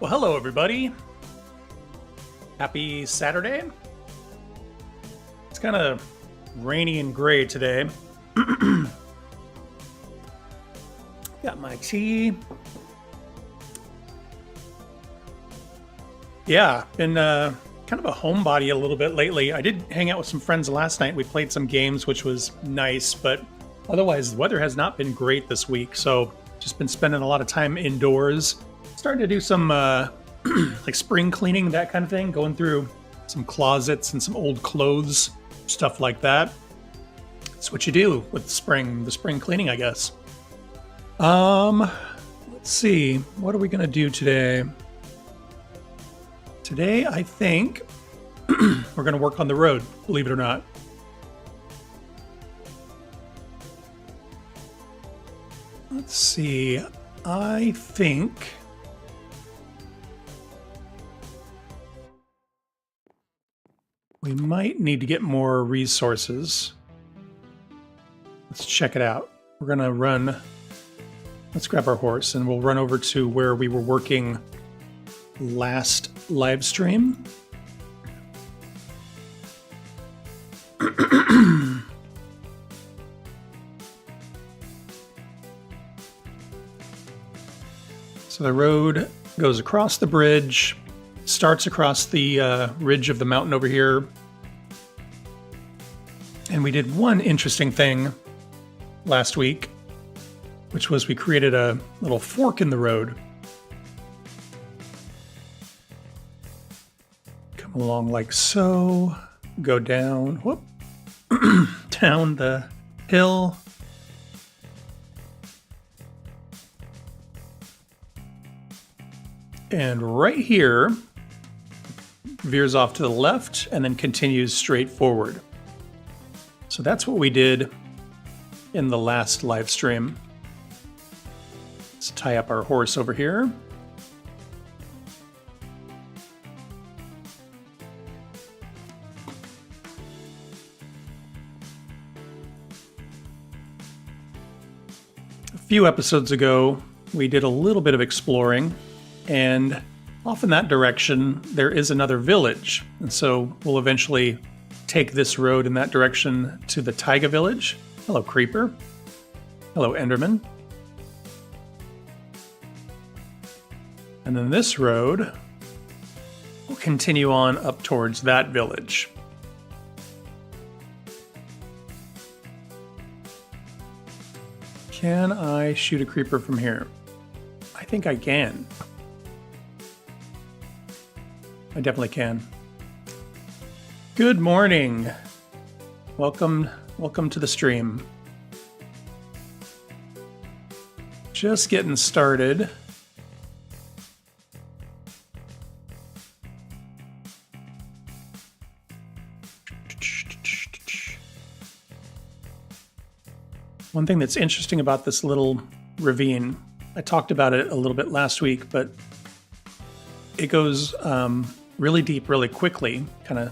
Well, hello, everybody. Happy Saturday. It's kind of rainy and gray today. Got my tea. Yeah, been kind of a homebody a little bit lately. I did hang out with some friends last night. We played some games, which was nice, but otherwise the weather has not been great this week. So just been spending a lot of time indoors. Starting to do some like spring cleaning, that kind of thing. Going through some closets and some old clothes, stuff like that. That's what you do with the spring cleaning, I guess. Let's see. What are we gonna do today? Today, I think we're gonna work on the road, believe it or not. Let's see. I think we might need to get more resources. Let's check it out. We're gonna run. Let's grab our horse and we'll run over to where we were working last live stream. So the road goes across the bridge, starts across the ridge of the mountain over here. And we did one interesting thing last week, which was we created a little fork in the road. Come along like so, go down, whoop, down the hill. And right here, veers off to the left and then continues straight forward. So that's what we did in the last live stream. Let's tie up our horse over here. A few episodes ago, we did a little bit of exploring, and off in that direction, there is another village. And so we'll eventually take this road in that direction to the Taiga village. Hello, Creeper. Hello, Enderman. And then this road will continue on up towards that village. Can I shoot a creeper from here? I think I can. I definitely can. Good morning. Welcome to the stream. Just getting started. One thing that's interesting about this little ravine, I talked about it a little bit last week, but it goes really deep, really quickly. Kind of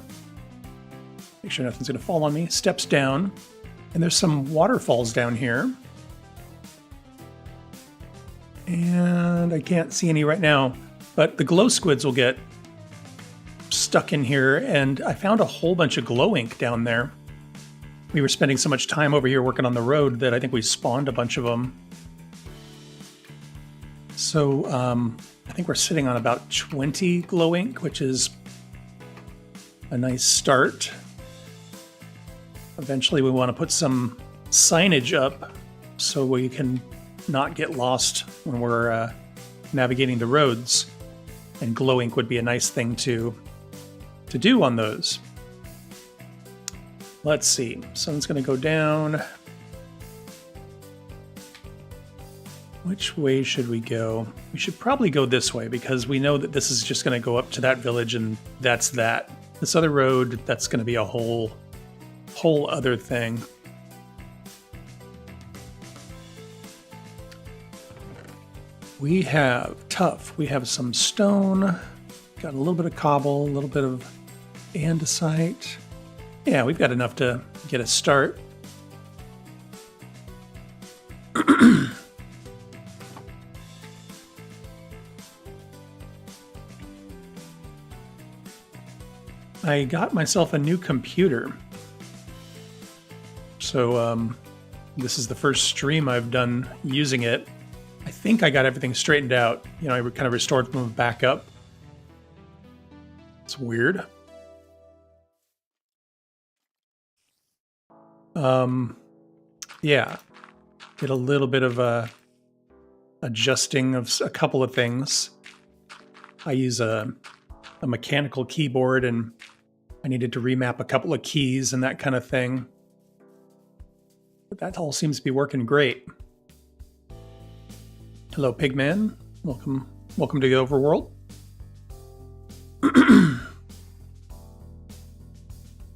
make sure nothing's going to fall on me. Steps down, and there's some waterfalls down here. And I can't see any right now, but the glow squids will get stuck in here, and I found a whole bunch of glow ink down there. We were spending so much time over here working on the road that I think we spawned a bunch of them. So I think we're sitting on about 20 glow ink, which is a nice start. Eventually we want to put some signage up so we can not get lost when we're navigating the roads. And glow ink would be a nice thing to do on those. Let's see. Sun's going to go down. Which way should we go? We should probably go this way because we know that this is just going to go up to that village and that's that. This other road, that's going to be a whole other thing. We have tough. We have some stone. Got a little bit of cobble, a little bit of andesite. Yeah, we've got enough to get a start. I got myself a new computer. So this is the first stream I've done using it. I think I got everything straightened out. You know, I kind of restored from a backup. It's weird. Yeah, did a little bit of adjusting of a couple of things. I use a mechanical keyboard, and I needed to remap a couple of keys and that kind of thing. But that all seems to be working great. Hello, Pigman. Welcome to the overworld.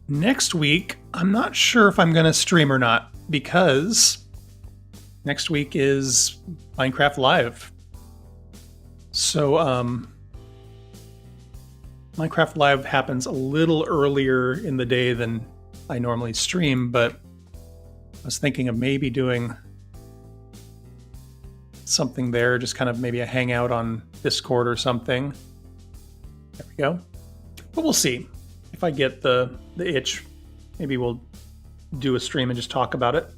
Next week, I'm not sure if I'm going to stream or not, because next week is Minecraft Live. So, Minecraft Live happens a little earlier in the day than I normally stream, but I was thinking of maybe doing something there, just kind of maybe a hangout on Discord or something. There we go. But we'll see. If I get the itch, maybe we'll do a stream and just talk about it.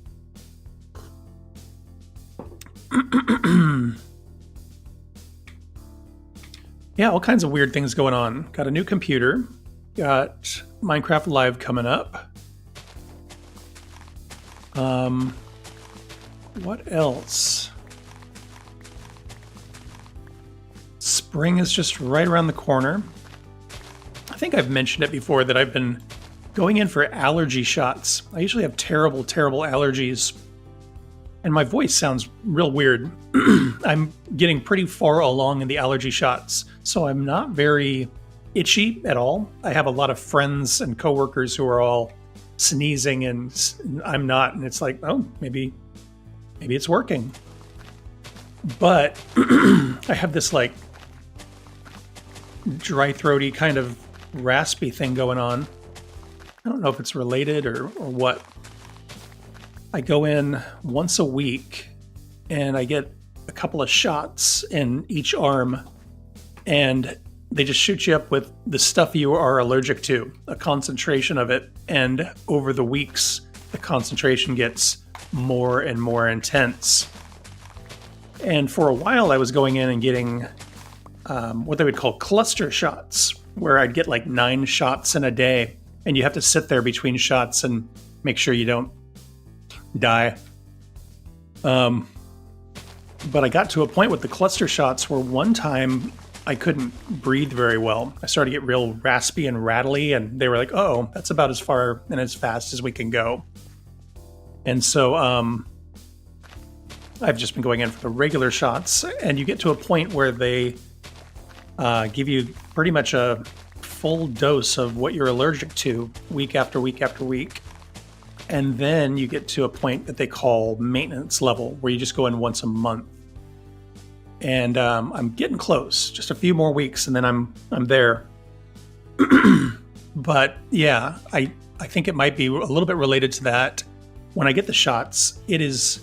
Yeah, all kinds of weird things going on. Got a new computer. Got Minecraft Live coming up. What else? Spring is just right around the corner. I think I've mentioned it before that I've been going in for allergy shots. I usually have terrible, terrible allergies, and my voice sounds real weird. I'm getting pretty far along in the allergy shots, so I'm not very itchy at all. I have a lot of friends and coworkers who are all sneezing, and I'm not, and it's like, oh, maybe it's working. But I have this like dry throaty kind of raspy thing going on. I don't know if it's related or what. I go in once a week and I get a couple of shots in each arm, and they just shoot you up with the stuff you are allergic to, a concentration of it. And over the weeks, the concentration gets more and more intense. And for a while, I was going in and getting what they would call cluster shots, where I'd get like 9 shots in a day, and you have to sit there between shots and make sure you don't die. But I got to a point with the cluster shots where one time I couldn't breathe very well. I started to get real raspy and rattly, and they were like, oh, that's about as far and as fast as we can go. And so I've just been going in for the regular shots, and you get to a point where they give you pretty much a full dose of what you're allergic to week after week after week. And then you get to a point that they call maintenance level, where you just go in once a month. And I'm getting close, just a few more weeks, and then I'm there. But yeah, I think it might be a little bit related to that. When I get the shots, it is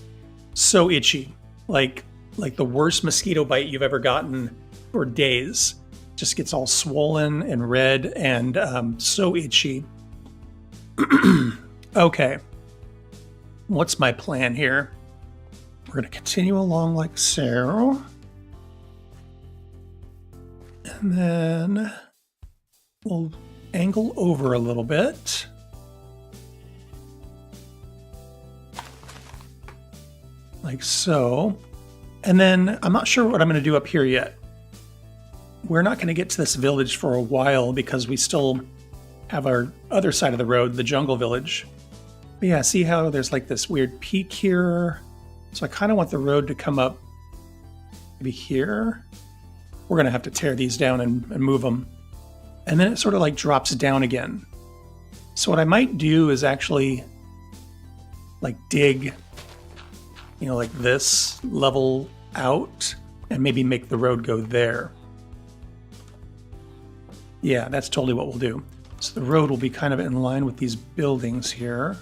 so itchy, like the worst mosquito bite you've ever gotten for days. Just gets all swollen and red and so itchy. Okay, what's my plan here? We're going to continue along like so. And then we'll angle over a little bit. Like so. And then I'm not sure what I'm going to do up here yet. We're not going to get to this village for a while because we still have our other side of the road, the jungle village. But yeah, see how there's like this weird peak here? So I kind of want the road to come up maybe here. We're going to have to tear these down and move them. And then it sort of like drops down again. So what I might do is actually like dig, you know, like this level out and maybe make the road go there. Yeah, that's totally what we'll do. So the road will be kind of in line with these buildings here.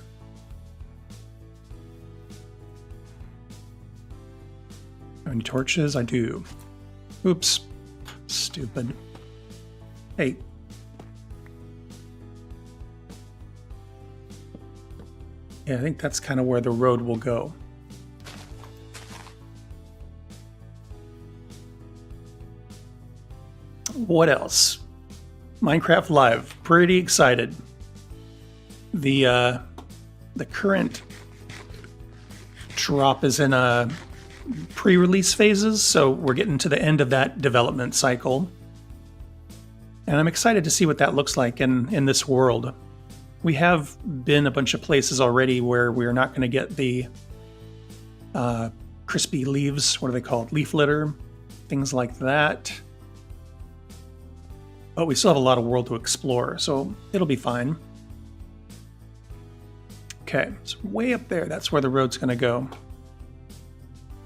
Any torches? I do. Oops. Stupid. Hey. Yeah, I think that's kind of where the road will go. What else? Minecraft Live. Pretty excited. The current drop is in a pre-release phases, so we're getting to the end of that development cycle. And I'm excited to see what that looks like in this world. We have been a bunch of places already where we're not going to get the crispy leaves. What are they called? Leaf litter, things like that. But we still have a lot of world to explore, so it'll be fine. Okay, so way up there, that's where the road's going to go.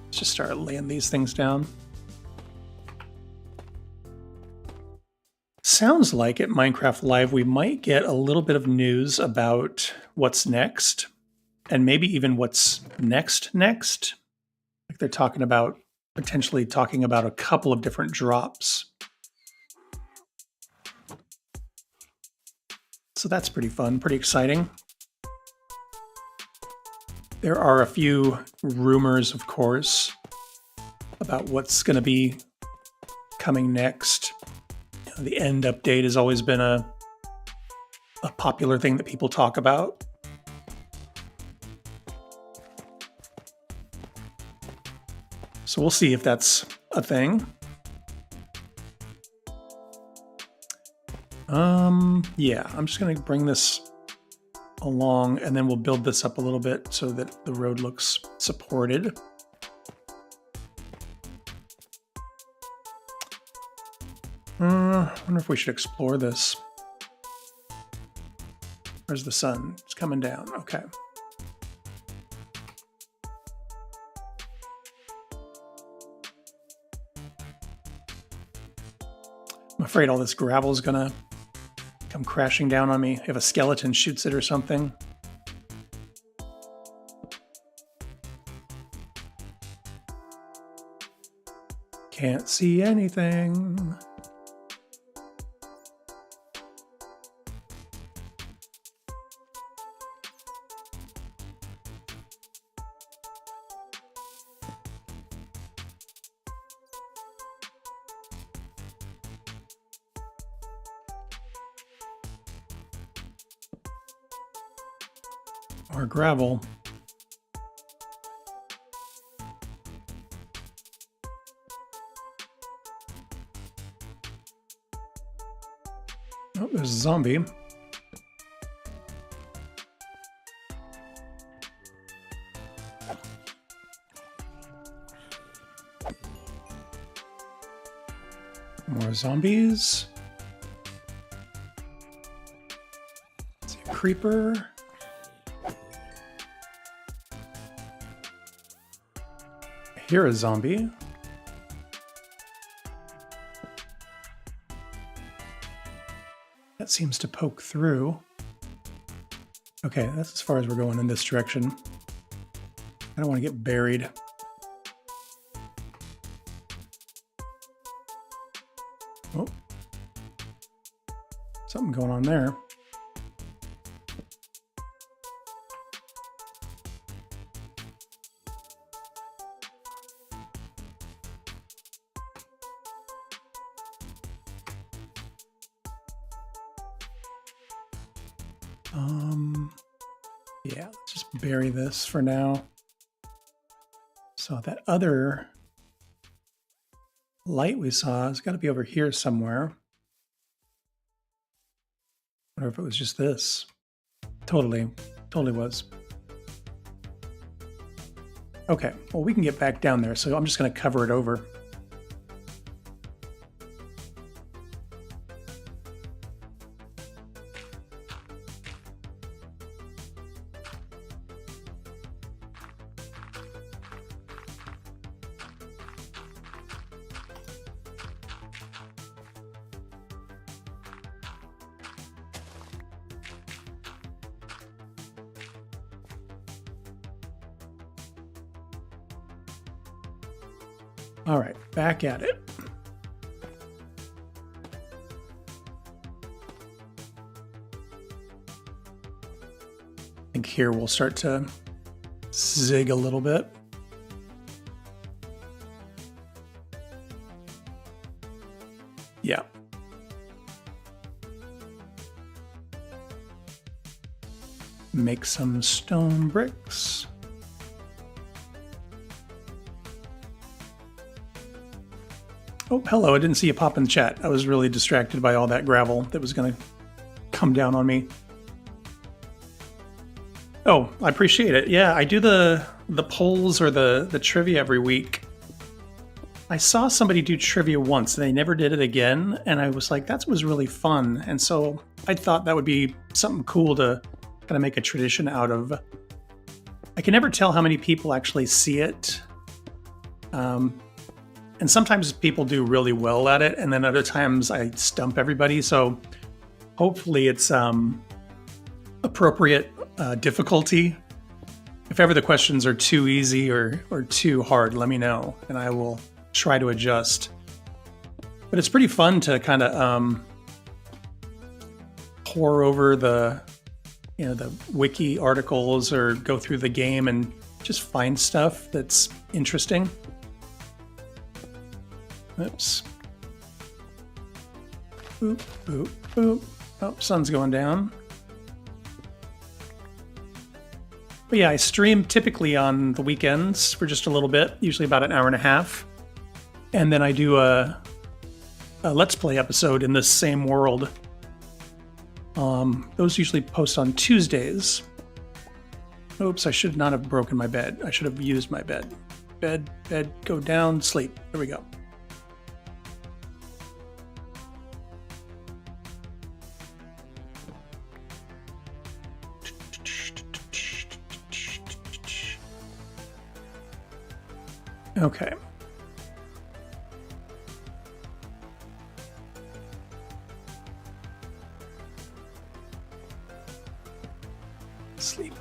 Let's just start laying these things down. Sounds like at Minecraft Live we might get a little bit of news about what's next, and maybe even what's next. Like they're talking about, potentially talking about a couple of different drops. So that's pretty fun, pretty exciting. There are a few rumors, of course, about what's going to be coming next. The end update has always been a popular thing that people talk about. So we'll see if that's a thing. Yeah, I'm just going to bring this along and then we'll build this up a little bit so that the road looks supported. I wonder if we should explore this. Where's the sun? It's coming down. Okay. I'm afraid all this gravel is gonna come crashing down on me if a skeleton shoots it or something. Can't see anything. Or gravel. Oh, there's a zombie. More zombies. See a creeper. I hear a zombie. That seems to poke through. Okay, that's as far as we're going in this direction. I don't want to get buried. Oh. Something going on there. Yeah, let's just bury this for now. So that other light we saw has got to be over here somewhere. I wonder if it was just this. Totally was. Okay, well, we can get back down there, so I'm just going to cover it over. All right, back at it. I think here will start to zig a little bit. Yeah. Make some stone bricks. Oh, hello. I didn't see you pop in the chat. I was really distracted by all that gravel that was going to come down on me. Oh, I appreciate it. Yeah, I do the polls or the trivia every week. I saw somebody do trivia once and they never did it again, and I was like, that was really fun. And so I thought that would be something cool to kind of make a tradition out of. I can never tell how many people actually see it. And sometimes people do really well at it, and then other times I stump everybody. So hopefully it's appropriate difficulty. If ever the questions are too easy or too hard, let me know, and I will try to adjust. But it's pretty fun to kind of pore over the wiki articles or go through the game and just find stuff that's interesting. Oops. Boop, boop, boop. Oh, sun's going down. But yeah, I stream typically on the weekends for just a little bit, usually about an hour and a half. And then I do a Let's Play episode in this same world. Those usually post on Tuesdays. Oops, I should not have broken my bed. I should have used my bed. Bed, go down, sleep. There we go. Okay. Sleep.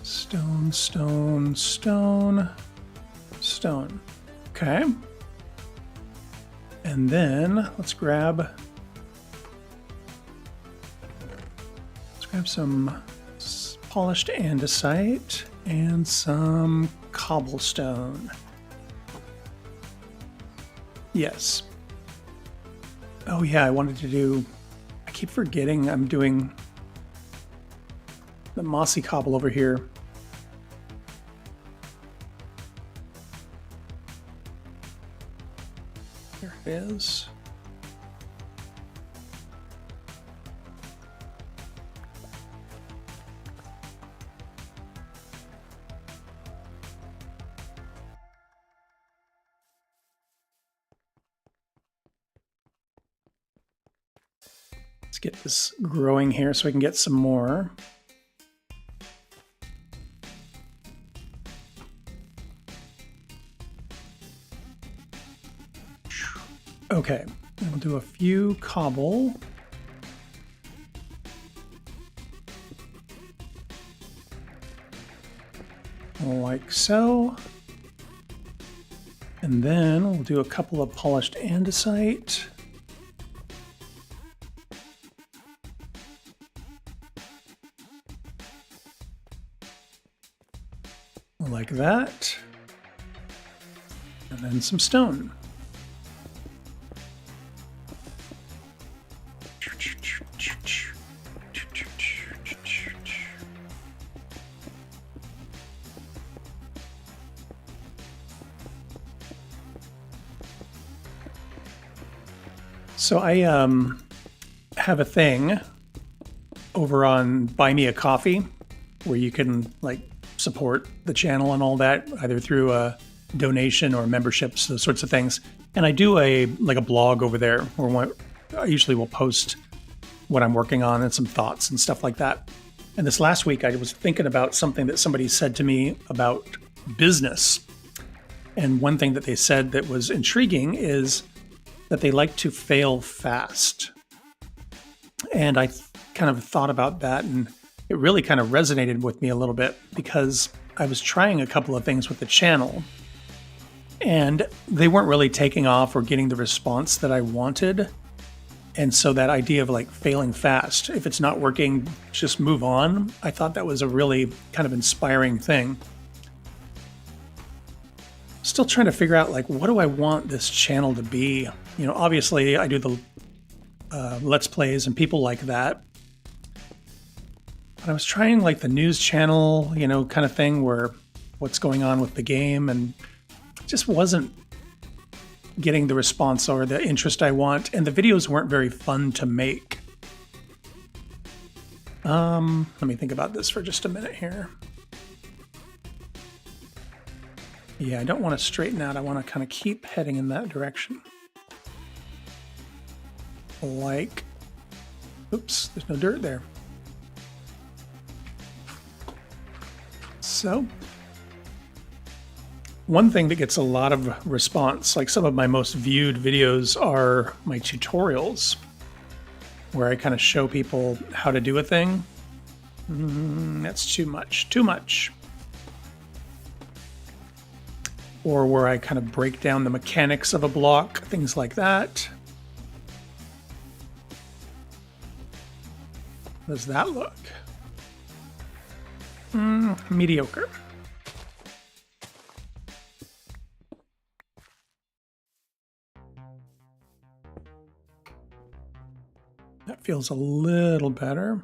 Stone, stone, stone, stone. Okay. And then let's grab some polished andesite and some cobblestone. Yes. Oh yeah, I keep forgetting I'm doing the mossy cobble over here. There it is. Let's get this growing here so I can get some more. Okay, we'll do a few cobble. Like so. And then we'll do a couple of polished andesite. Like that. And then some stone. So I have a thing over on Buy Me a Coffee where you can like support the channel and all that, either through a donation or memberships, those sorts of things. And I do a blog over there where I usually will post what I'm working on and some thoughts and stuff like that. And this last week I was thinking about something that somebody said to me about business. And one thing that they said that was intriguing is that they like to fail fast. And I kind of thought about that, and it really kind of resonated with me a little bit because I was trying a couple of things with the channel. and they weren't really taking off or getting the response that I wanted. And so that idea of like failing fast, if it's not working, just move on. I thought that was a really kind of inspiring thing. Still trying to figure out like, what do I want this channel to be? You know, obviously I do the Let's Plays and people like that. But I was trying like the news channel, you know, kind of thing where what's going on with the game, and it just wasn't getting the response or the interest I want, and the videos weren't very fun to make. Let me think about this for just a minute here. Yeah, I don't want to straighten out. I want to kind of keep heading in that direction. Like, oops, there's no dirt there. So, one thing that gets a lot of response, like some of my most viewed videos, are my tutorials, where I kind of show people how to do a thing. That's too much, too much. Or where I kind of break down the mechanics of a block, things like that. How does that look? Mediocre. That feels a little better.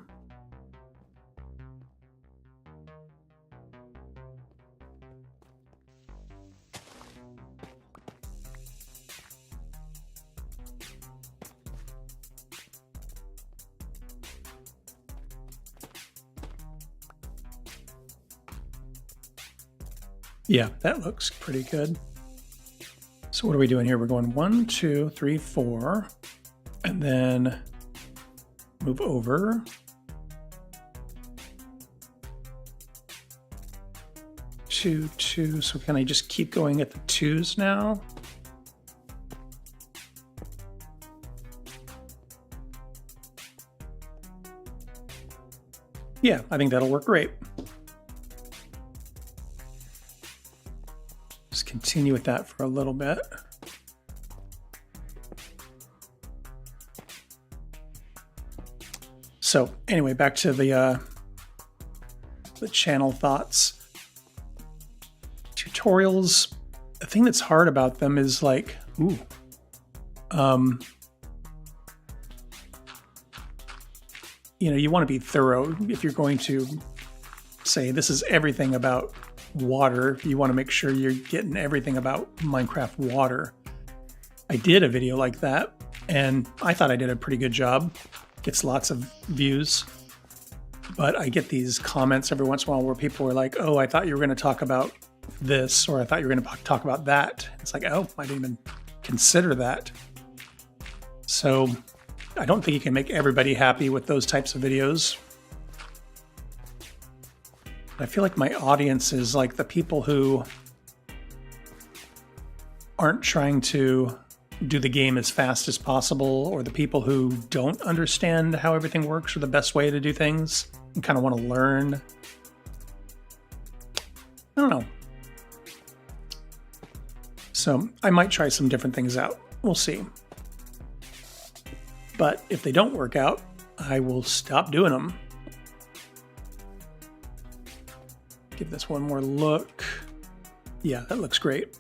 Yeah, that looks pretty good. So what are we doing here? We're going 1, 2, 3, 4, and then move over. Two, two. So can I just keep going at the 2s now? Yeah, I think that'll work great. Just continue with that for a little bit. So anyway, back to the channel thoughts. Tutorials, the thing that's hard about them is like, you know, you want to be thorough. If you're going to say this is everything about water, you want to make sure you're getting everything about Minecraft water. I did a video like that, and I thought I did a pretty good job. Gets lots of views, but I get these comments every once in a while where people are like, oh, I thought you were going to talk about this, or I thought you were going to talk about that. It's like, oh, I didn't even consider that. So I don't think you can make everybody happy with those types of videos. I feel like my audience is like the people who aren't trying to do the game as fast as possible, or the people who don't understand how everything works or the best way to do things and kind of want to learn. I don't know. So I might try some different things out. We'll see. But if they don't work out, I will stop doing them. Give this one more look. Yeah, that looks great.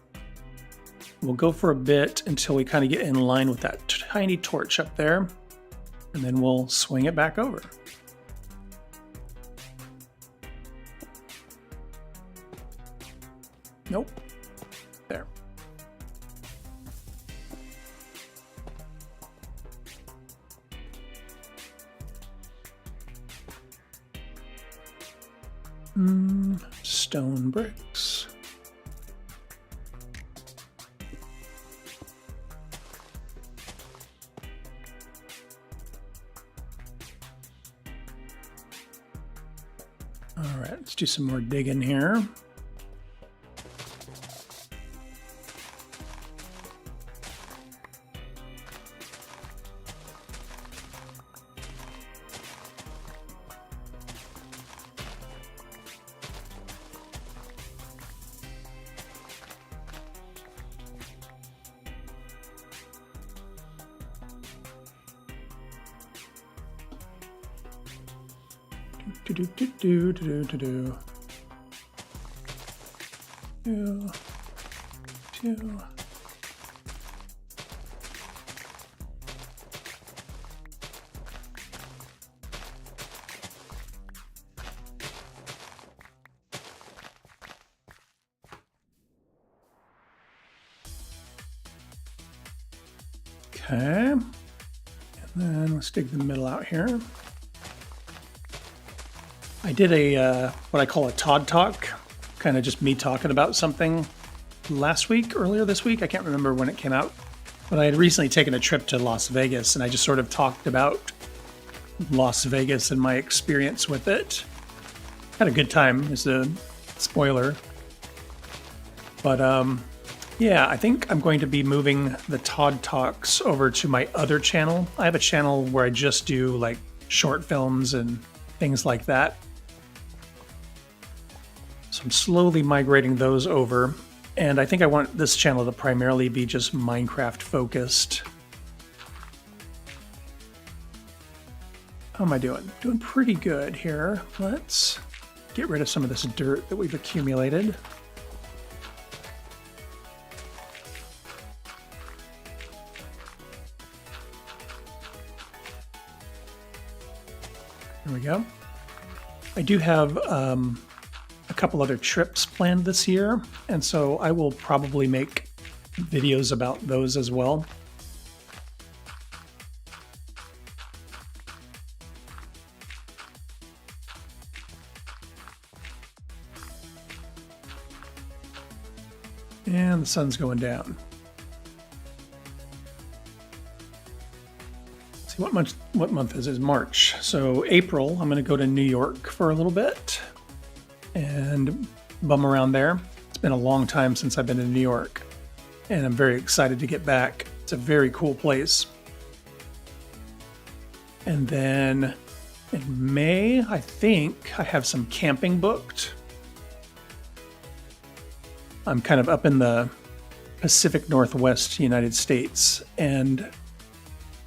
We'll go for a bit until we kind of get in line with that tiny torch up there, and then we'll swing it back over. Nope. There. Stone bricks. All right, let's do some more digging here. Do do do do do do do. Two. Okay, and then let's dig the middle out here. I did a what I call a Todd talk, kind of just me talking about something earlier this week. I can't remember when it came out, but I had recently taken a trip to Las Vegas, and I just sort of talked about Las Vegas and my experience with it. Had a good time, is a spoiler. But yeah, I think I'm going to be moving the Todd Talks over to my other channel. I have a channel where I just do like short films and things like that. So I'm slowly migrating those over. And I think I want this channel to primarily be just Minecraft focused. How am I doing? Doing pretty good here. Let's get rid of some of this dirt that we've accumulated. There we go. I do have a couple other trips planned this year, and so I will probably make videos about those as well. And the sun's going down. See, what month is it? It's March. So April, I'm going to go to New York for a little bit and bum around there. It's been a long time since I've been in New York, and I'm very excited to get back. It's a very cool place. And then in May, I think I have some camping booked. I'm kind of up in the Pacific Northwest United States, and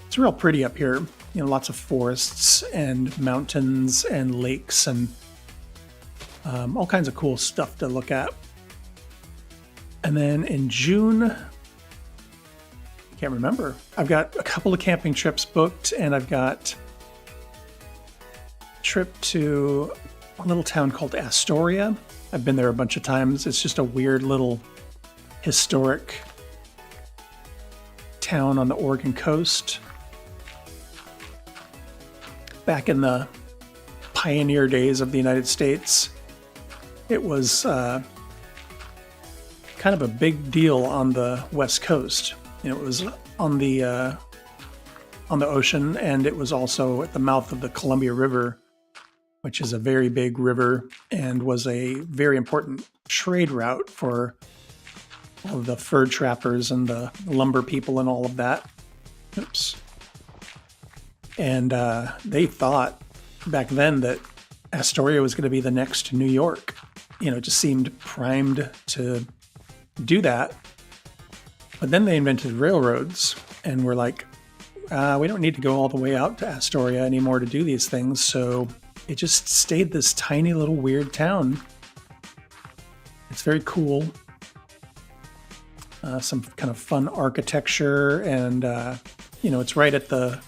it's real pretty up here. You know, lots of forests and mountains and lakes and all kinds of cool stuff to look at. And then in June, I can't remember. I've got a couple of camping trips booked, and I've got a trip to a little town called Astoria. I've been there a bunch of times. It's just a weird little historic town on the Oregon coast. Back in the pioneer days of the United States, it was kind of a big deal on the West Coast. You know, it was on the ocean, and it was also at the mouth of the Columbia River, which is a very big river and was a very important trade route for all of the fur trappers and the lumber people and all of that. Oops. And they thought back then that Astoria was going to be the next New York. You know, it just seemed primed to do that. But then they invented railroads, and were like, we don't need to go all the way out to Astoria anymore to do these things. So it just stayed this tiny little weird town. It's very cool. Some kind of fun architecture, and you know, it's right at the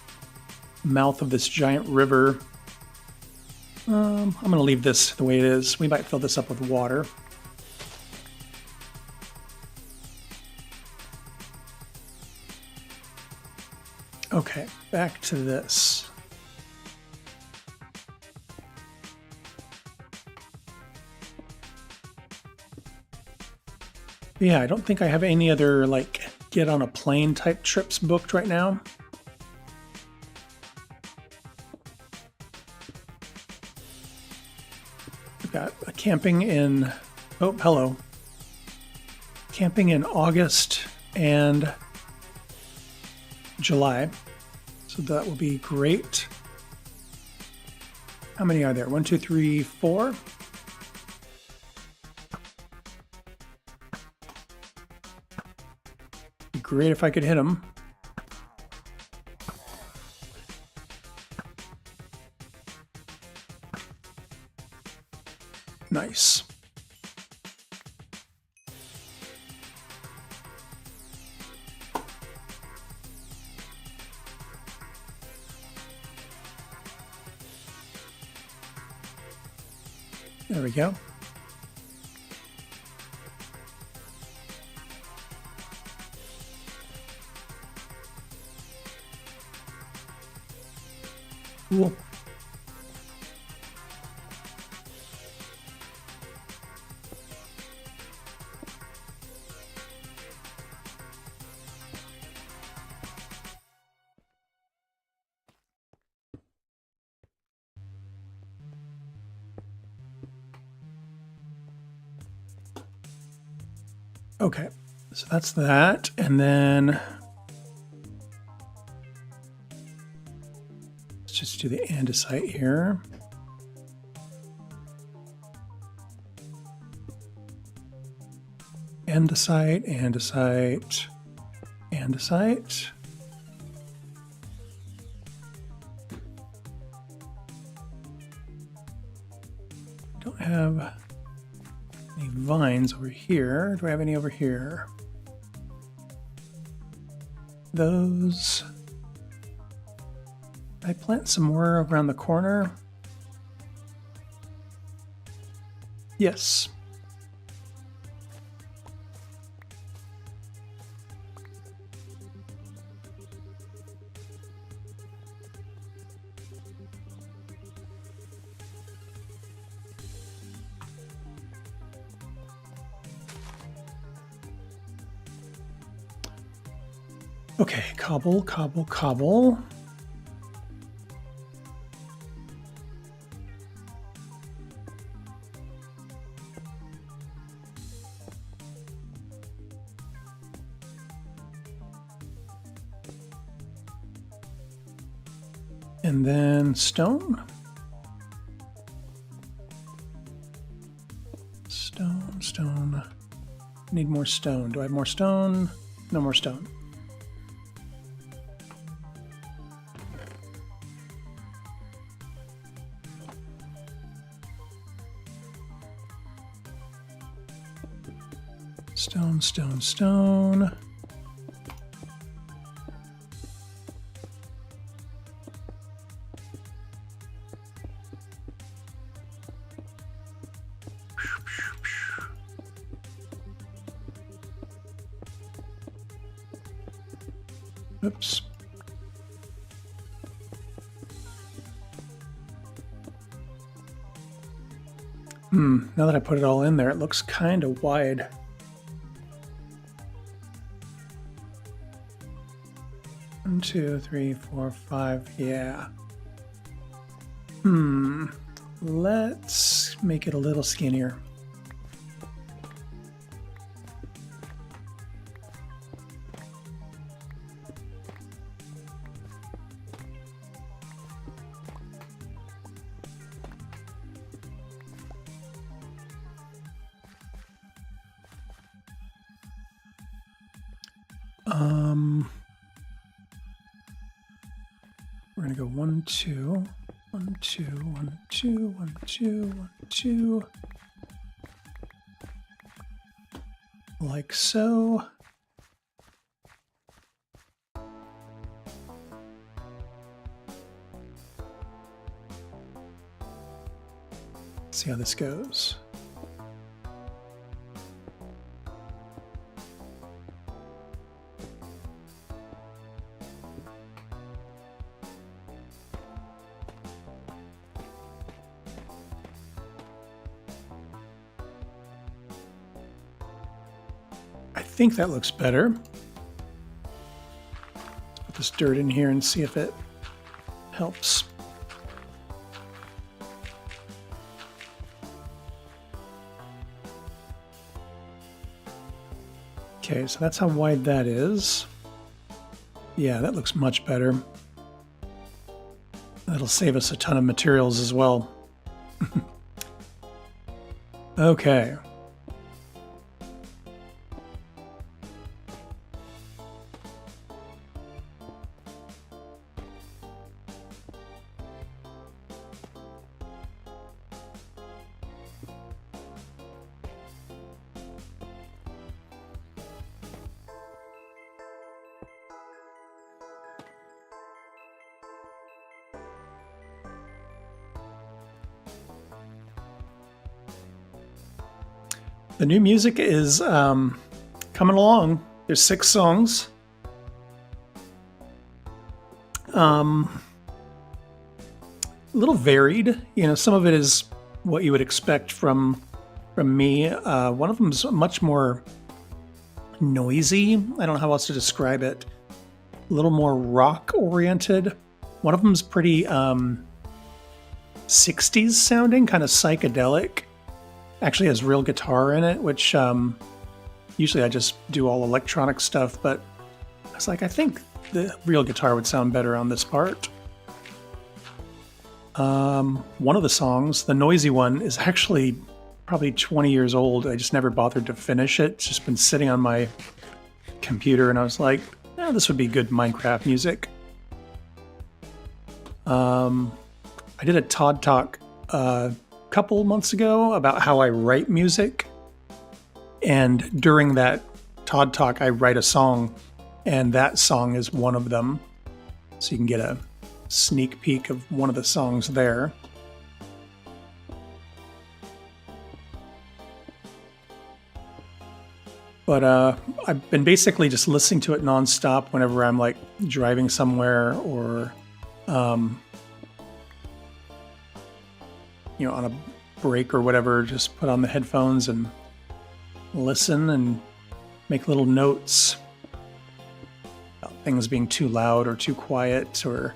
mouth of this giant river. I'm going to leave this the way it is. We might fill this up with water. Okay, back to this. Yeah, I don't think I have any other, like, get on a plane type trips booked right now. We've got a camping in, oh, hello. Camping in August and July. So that will be great. How many are there? 1, 2, 3, 4. Be great if I could hit them. There we go. Cool. Okay, so that's that. And then let's just do the andesite here. Andesite, andesite, andesite. Don't have any vines over here. Do I have any over here? Those. I plant some more around the corner. Yes. Okay, cobble, cobble, cobble. And then stone. Stone, stone. Need more stone. Do I have more stone? No more stone. Stone, stone, stone. Oops. Now that I put it all in there, it looks kind of wide. One, two, three, four, five. Yeah. Let's make it a little skinnier. We're gonna go 1, 2, 1, 2, 1, 2, 1, 2, 1, 2, like so. Let's see how this goes. I think that looks better. Let's put this dirt in here and see if it helps. Okay, so that's how wide that is. Yeah, that looks much better. That'll save us a ton of materials as well. Okay. The new music is coming along. There's 6 songs. A little varied. You know, some of it is what you would expect from me. One of them is much more noisy. I don't know how else to describe it. A little more rock oriented. One of them's pretty 60s sounding, kind of psychedelic. Actually has real guitar in it, which usually I just do all electronic stuff, but I was like, I think the real guitar would sound better on this part. One of the songs, the noisy one, is actually probably 20 years old. I just never bothered to finish it. It's just been sitting on my computer, and I was like, this would be good Minecraft music. I did a Todd talk a couple months ago about how I write music, and during that Todd talk I write a song, and that song is one of them, so you can get a sneak peek of one of the songs there. But I've been basically just listening to it nonstop whenever I'm like driving somewhere or you know, on a break or whatever. Just put on the headphones and listen and make little notes about things being too loud or too quiet, or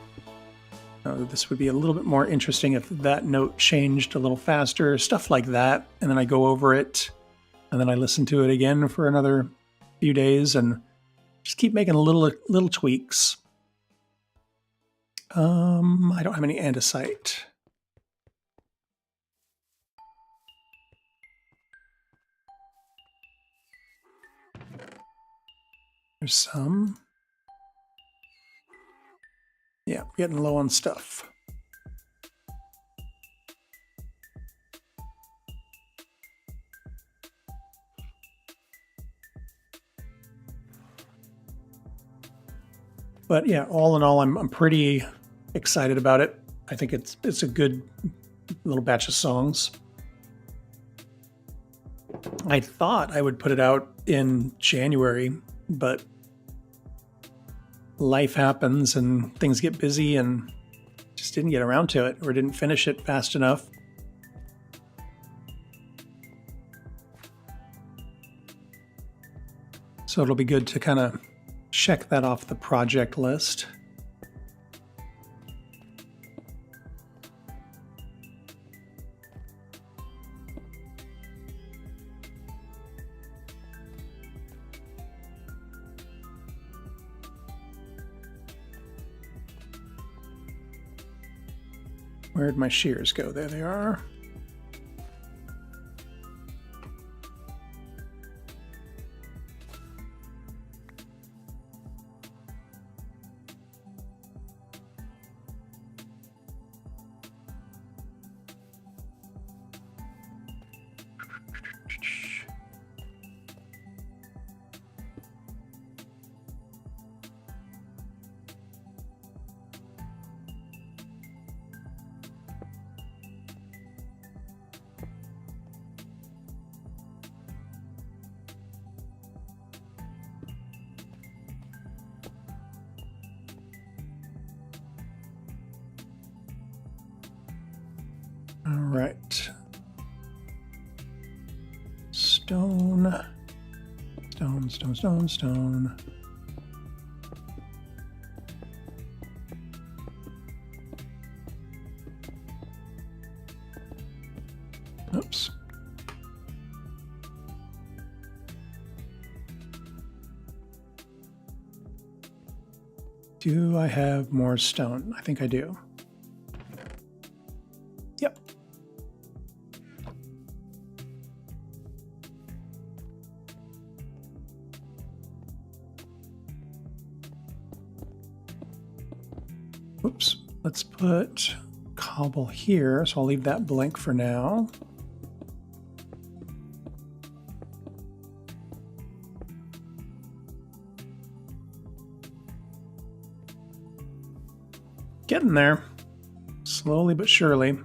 this would be a little bit more interesting if that note changed a little faster, stuff like that. And then I go over it, and then I listen to it again for another few days and just keep making little tweaks. I don't have any andesite. There's some. Yeah, getting low on stuff. But yeah, all in all, I'm pretty excited about it. I think it's a good little batch of songs. I thought I would put it out in January, but life happens and things get busy, and just didn't get around to it, or didn't finish it fast enough. So it'll be good to kind of check that off the project list. Where'd my shears go? There they are. All right. Stone. Stone, stone, stone, stone. Oops. Do I have more stone? I think I do. Yep. Oops. Let's put cobble here, so I'll leave that blank for now. Getting there, slowly but surely.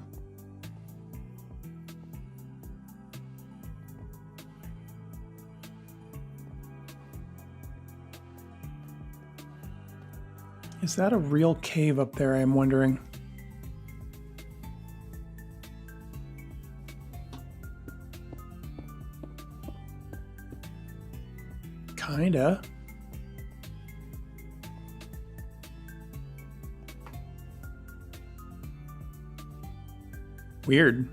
Is that a real cave up there, I'm wondering? Kinda. Weird.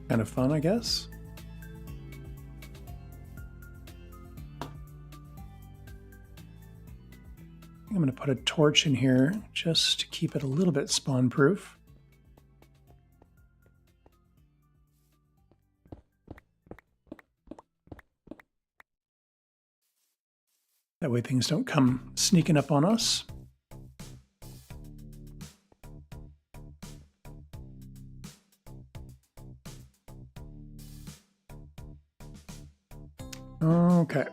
Kind of fun, I guess. I'm going to put a torch in here just to keep it a little bit spawn proof. That way things don't come sneaking up on us. Okay.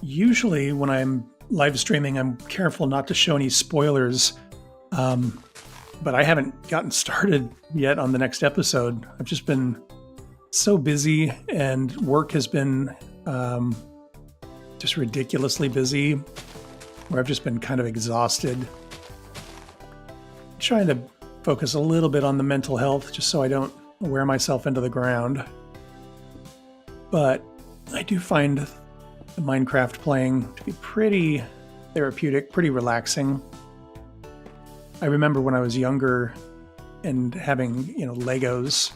Usually when I'm live streaming, I'm careful not to show any spoilers, but I haven't gotten started yet on the next episode. I've just been so busy, and work has been just ridiculously busy, where I've just been kind of exhausted. Trying to focus a little bit on the mental health just so I don't wear myself into the ground. But I do find the Minecraft playing to be pretty therapeutic, pretty relaxing. I remember when I was younger and having, Legos,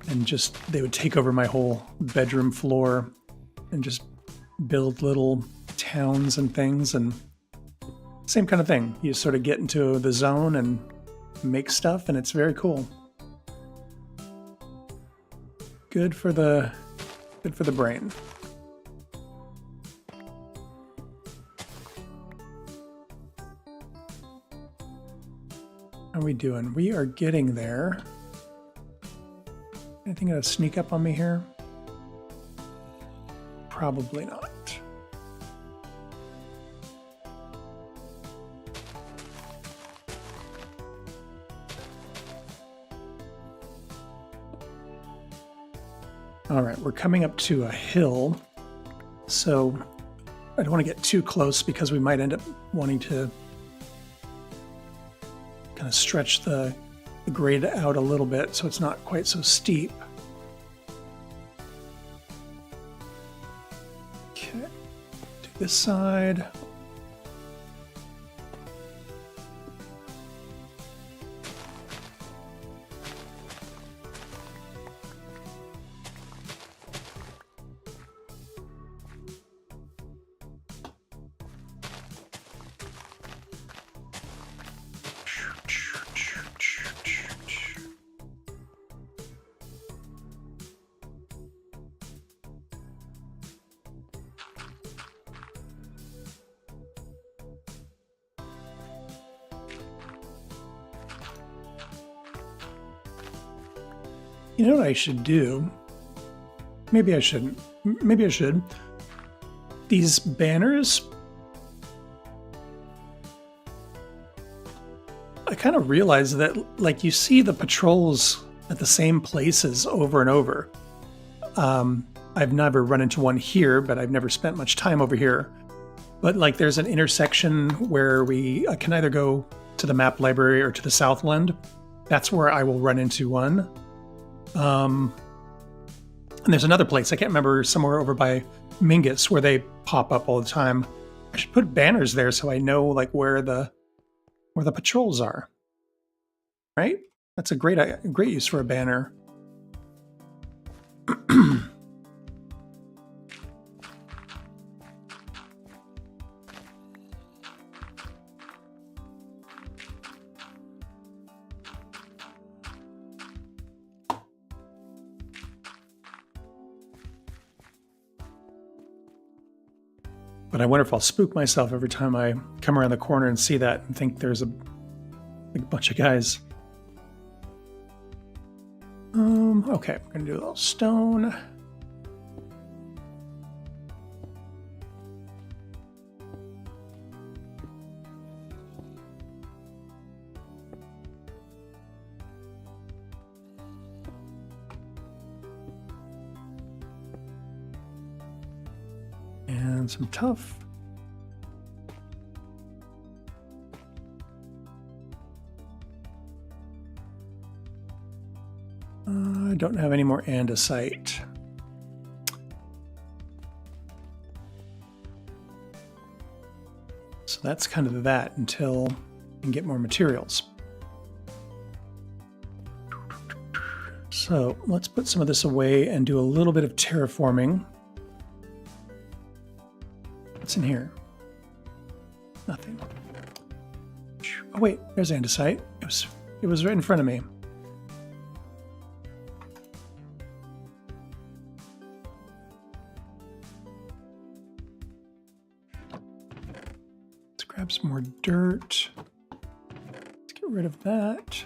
and just they would take over my whole bedroom floor and just build little towns and things, and same kind of thing. You sort of get into the zone and make stuff, and it's very cool. Good for the brain. How are we doing? We are getting there. Anything gonna sneak up on me here? Probably not. All right, we're coming up to a hill, so I don't want to get too close because we might end up wanting to kind of stretch the grade out a little bit so it's not quite so steep. Okay, to this side. You know what I should do? Maybe I shouldn't. Maybe I should. These banners, I kind of realized that, like, you see the patrols at the same places over and over. I've never run into one here, but I've never spent much time over here. But, like, there's an intersection where I can either go to the map library or to the Southland. That's where I will run into one. And there's another place, I can't remember, somewhere over by Mingus, where they pop up all the time. I should put banners there so I know, like, where the patrols are. Right? That's a great use for a banner. But I wonder if I'll spook myself every time I come around the corner and see that and think there's a big bunch of guys. Okay, we're gonna do a little stone. and some tough. I don't have any more andesite. So that's kind of that until we can get more materials. So let's put some of this away and do a little bit of terraforming. What's in here? Nothing. Oh wait, there's andesite. It was right in front of me. Let's grab some more dirt. Let's get rid of that.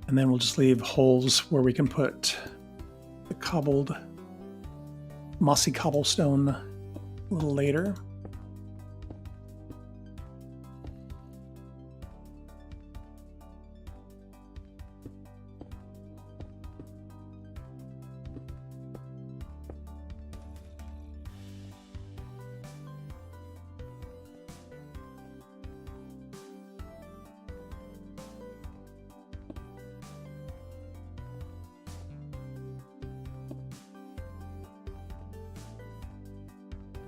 And then we'll just leave holes where we can put the cobbled, mossy cobblestone a little later.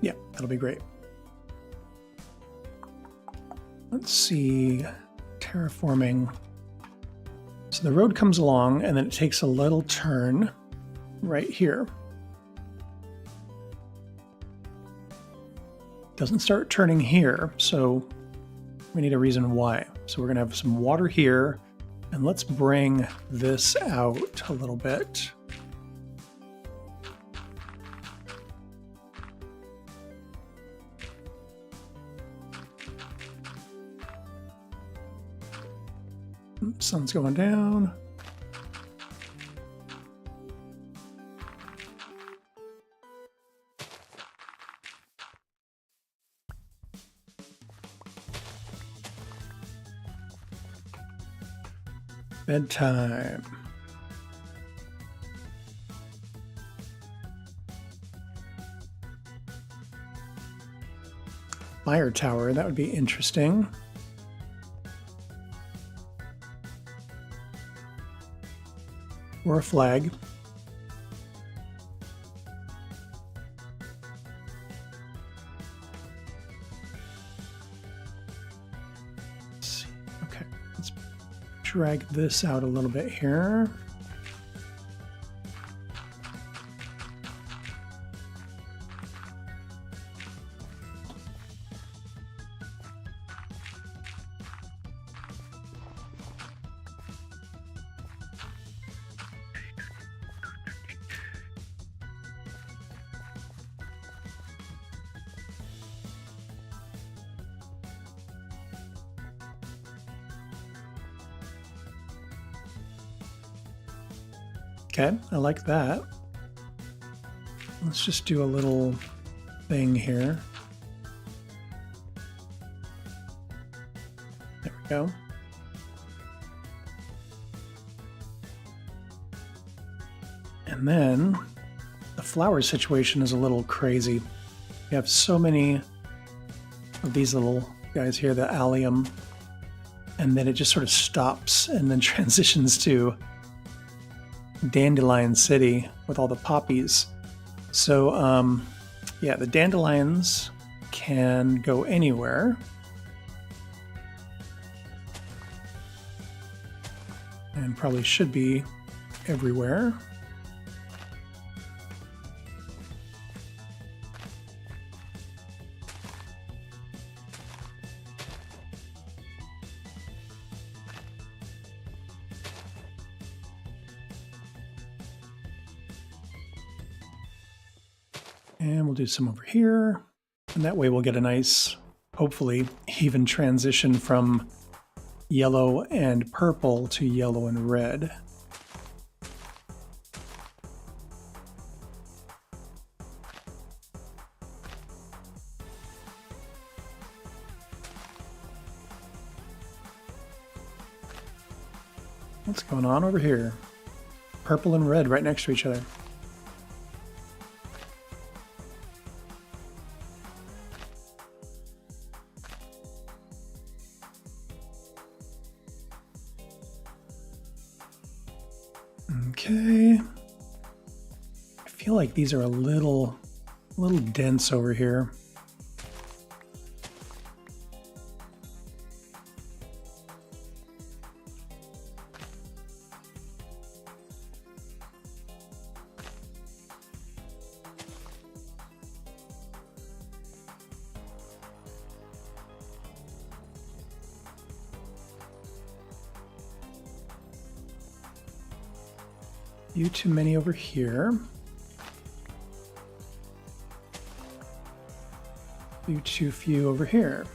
Yeah, that'll be great. Let's see, terraforming. So the road comes along and then it takes a little turn right here. Doesn't start turning here, so we need a reason why. So we're gonna have some water here, and let's bring this out a little bit. Sun's going down. Bedtime. Fire tower, that would be interesting. Or a flag. Let's see. Okay, let's drag this out a little bit here. Okay, I like that. Let's just do a little thing here. There we go. And then the flower situation is a little crazy. We have so many of these little guys here, the allium, and then it just sort of stops and then transitions to Dandelion City with all the poppies. So yeah, the dandelions can go anywhere. And probably should be everywhere. And we'll do some over here. And that way we'll get a nice, hopefully, even transition from yellow and purple to yellow and red. What's going on over here? Purple and red right next to each other. Okay. I feel like these are a little dense over here. You too many over here. You too few over here.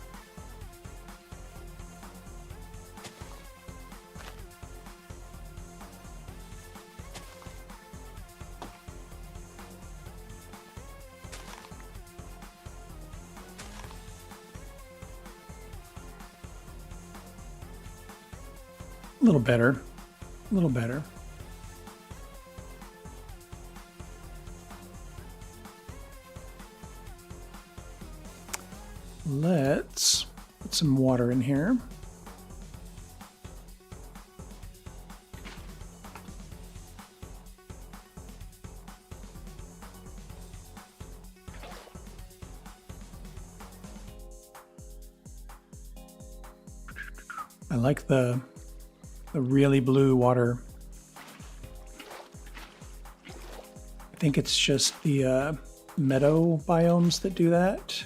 A little better. A little better. Let's put some water in here. I like the really blue water. I think it's just the meadow biomes that do that.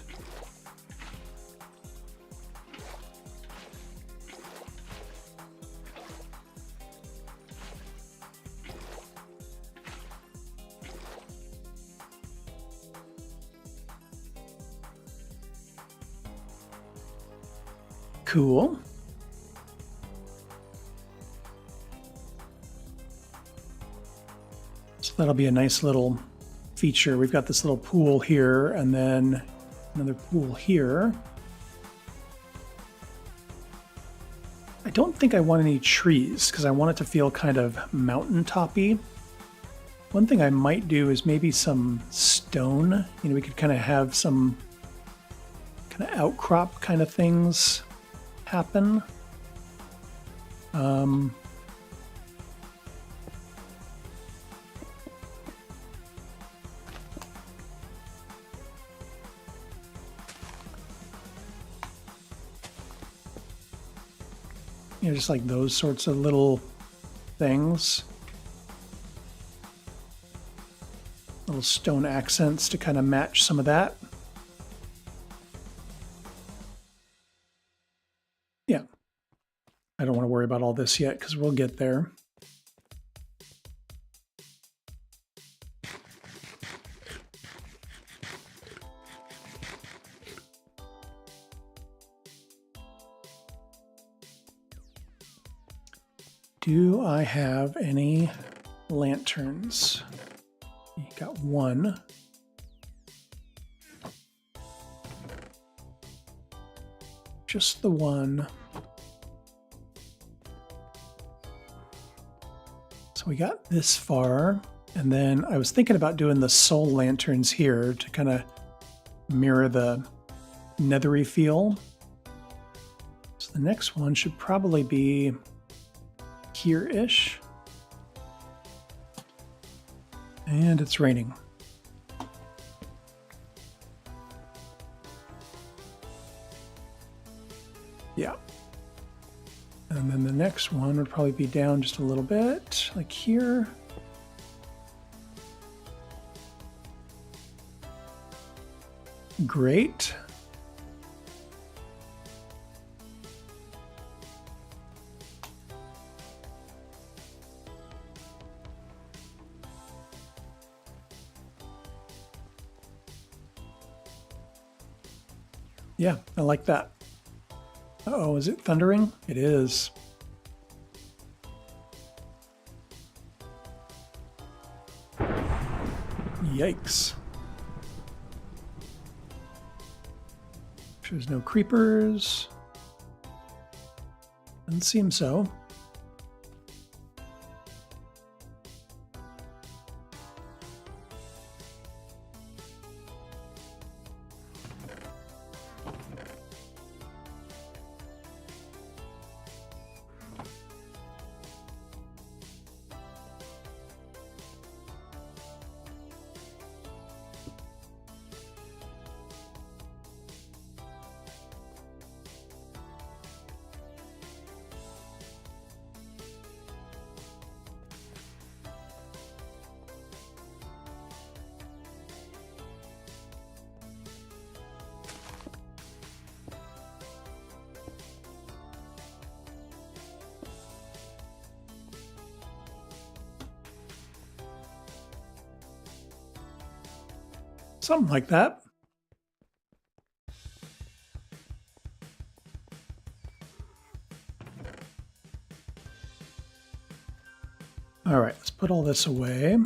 Cool. So that'll be a nice little feature. We've got this little pool here and then another pool here. I don't think I want any trees because I want it to feel kind of mountaintoppy. One thing I might do is maybe some stone. You know, we could kind of have some kind of outcrop kind of things happen. You know, just like those sorts of little things. Little stone accents to kind of match some of that. Yeah. I don't want to worry about all this yet because we'll get there. Do I have any lanterns? You got one. Just the one. So we got this far, and then I was thinking about doing the soul lanterns here to kind of mirror the nethery feel. So the next one should probably be here-ish. And it's raining. Yeah. And then the next one would probably be down just a little bit, like here. Great. Yeah, I like that. Uh-oh, is it thundering? It is. Yikes. There's no creepers. Doesn't seem so. Something like that. All right, let's put all this away.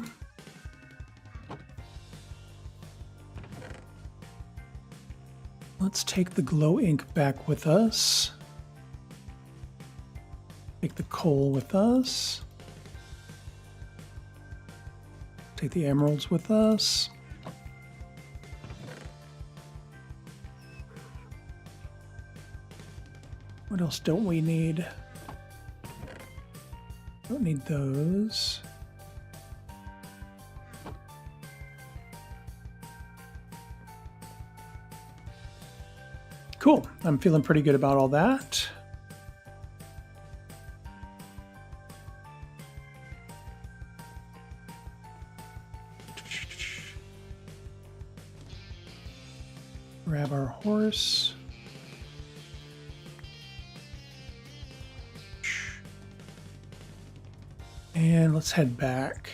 Let's take the glow ink back with us. Take the coal with us. Take the emeralds with us. What else don't we need? Don't need those. Cool. I'm feeling pretty good about all that. Grab our horse. And let's head back.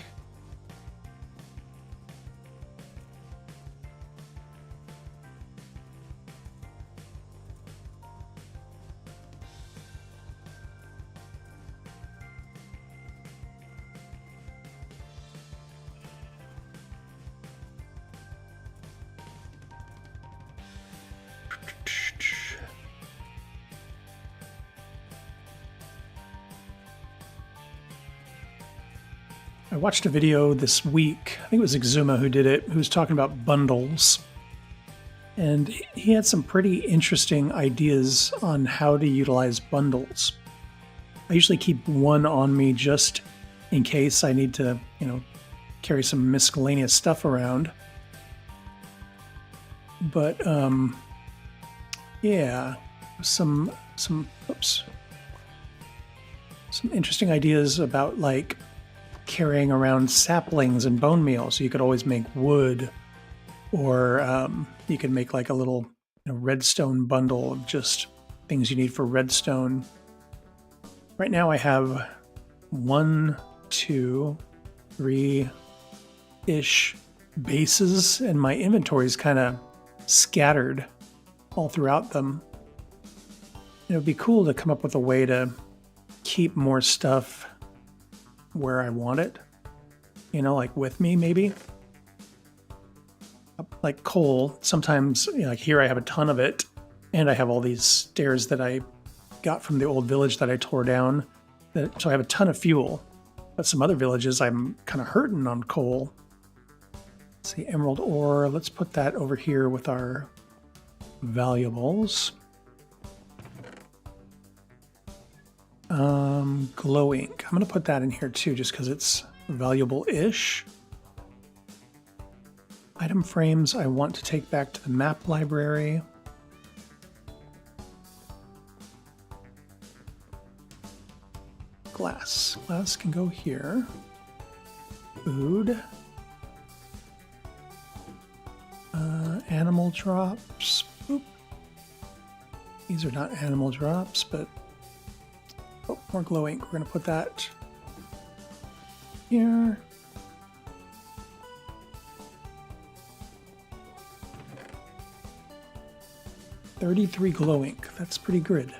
I watched a video this week, I think it was Exuma who did it, who was talking about bundles. And he had some pretty interesting ideas on how to utilize bundles. I usually keep one on me just in case I need to, carry some miscellaneous stuff around. But yeah, some interesting ideas about like carrying around saplings and bone meal, so you could always make wood, or you could make like a little redstone bundle of just things you need for redstone. Right now I have 1, 2, 3-ish bases, and my inventory is kind of scattered all throughout them. It would be cool to come up with a way to keep more stuff where I want it, like with me maybe. Like coal, sometimes, like here I have a ton of it, and I have all these stairs that I got from the old village that I tore down, so I have a ton of fuel. But some other villages I'm kind of hurting on coal. Let's see, emerald ore, let's put that over here with our valuables. Glow ink. I'm going to put that in here too, just because it's valuable-ish. Item frames I want to take back to the map library. Glass. Glass can go here. Food. Animal drops. Boop. These are not animal drops, but oh, more glow ink. We're going to put that here. $33 glow ink. That's pretty good.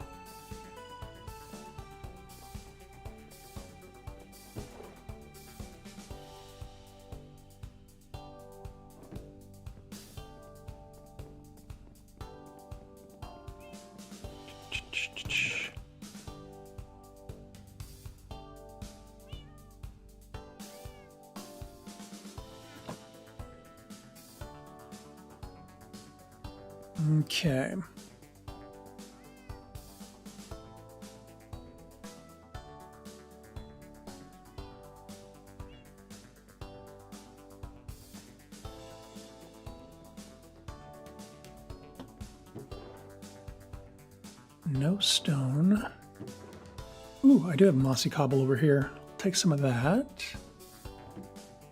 Okay. No stone. Ooh, I do have mossy cobble over here. I'll take some of that.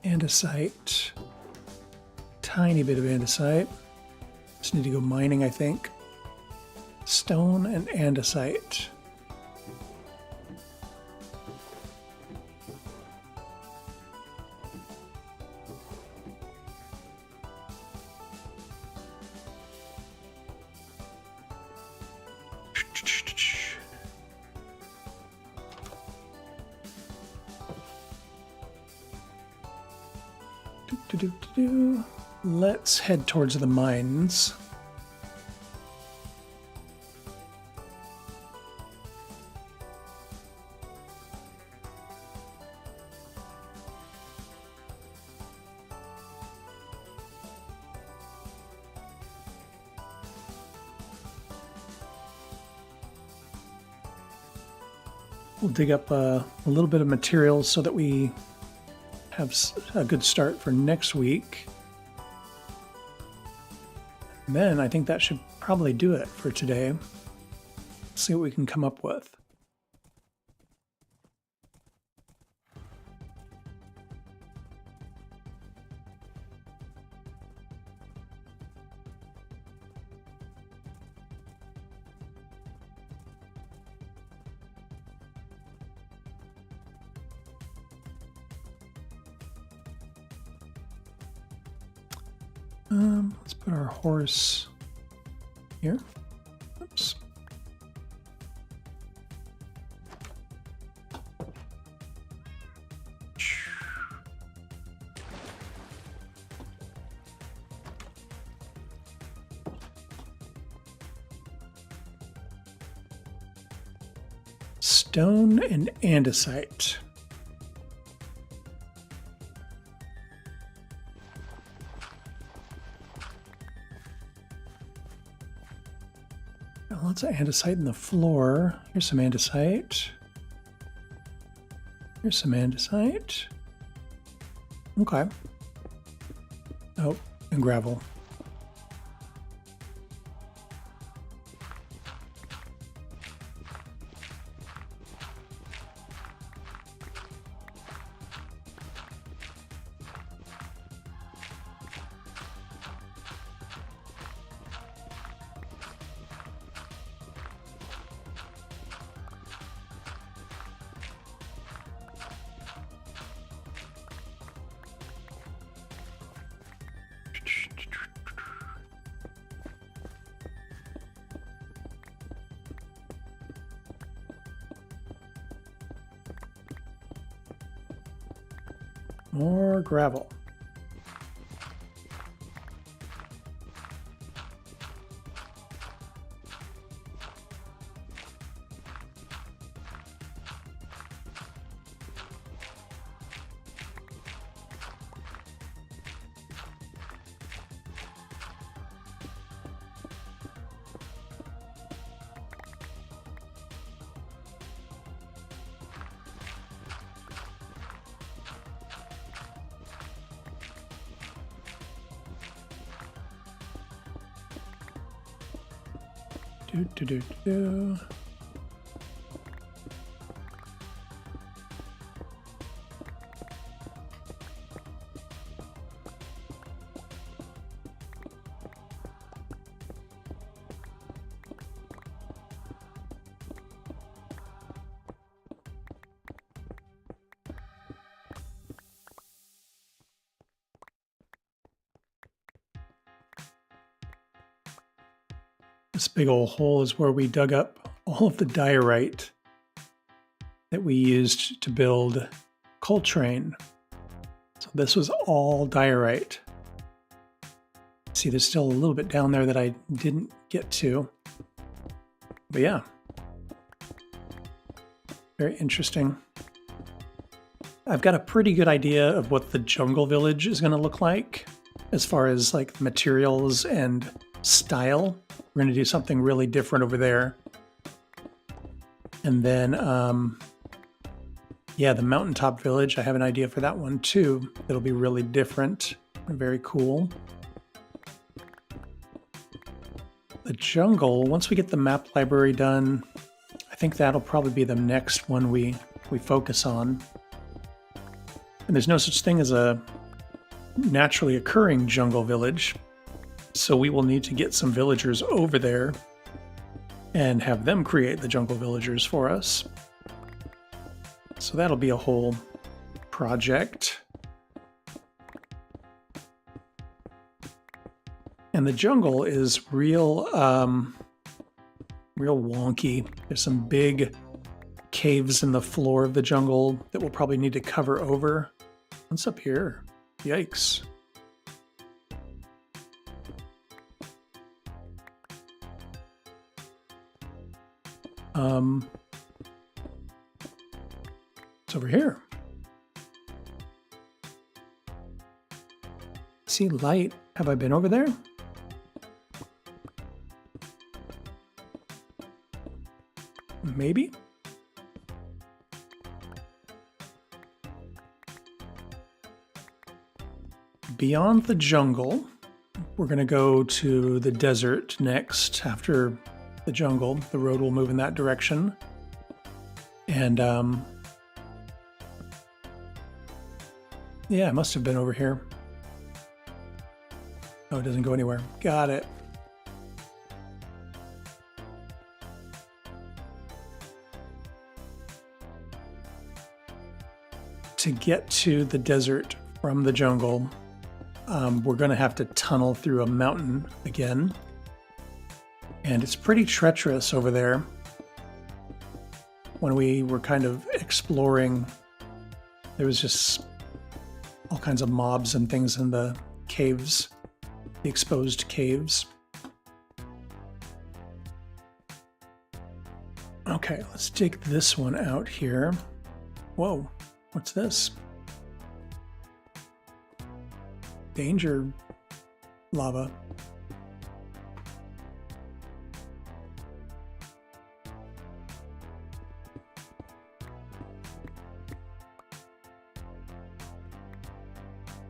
Andesite. Tiny bit of andesite. Just need to go mining, I think. Stone and andesite. Let's head towards the mines. We'll dig up a little bit of materials so that we have a good start for next week. And then I think that should probably do it for today. Let's see what we can come up with. Let's put our horse here. Oops. Stone and andesite. Lots of andesite in the floor. Here's some andesite. Here's some andesite. Okay. Oh, and gravel. More gravel. Do. This big old hole is where we dug up all of the diorite that we used to build Coltrane. So this was all diorite. See, there's still a little bit down there that I didn't get to. But yeah, very interesting. I've got a pretty good idea of what the jungle village is going to look like as far as like materials and style. We're going to do something really different over there. And then, yeah, the mountaintop village, I have an idea for that one too. It'll be really different and very cool. The jungle, once we get the map library done, I think that'll probably be the next one we focus on. And there's no such thing as a naturally occurring jungle village. So we will need to get some villagers over there and have them create the jungle villagers for us. So that'll be a whole project. And the jungle is real wonky. There's some big caves in the floor of the jungle that we'll probably need to cover over. What's up here? Yikes. It's over here. See light. Have I been over there? Maybe? Beyond the jungle, we're going to go to the desert next. After the jungle, the road will move in that direction. And, yeah, it must have been over here. Oh, it doesn't go anywhere. Got it. To get to the desert from the jungle, we're going to have to tunnel through a mountain again. And it's pretty treacherous over there. When we were kind of exploring, there was just all kinds of mobs and things in the caves, the exposed caves. Okay, let's take this one out here. Whoa, what's this? Danger lava.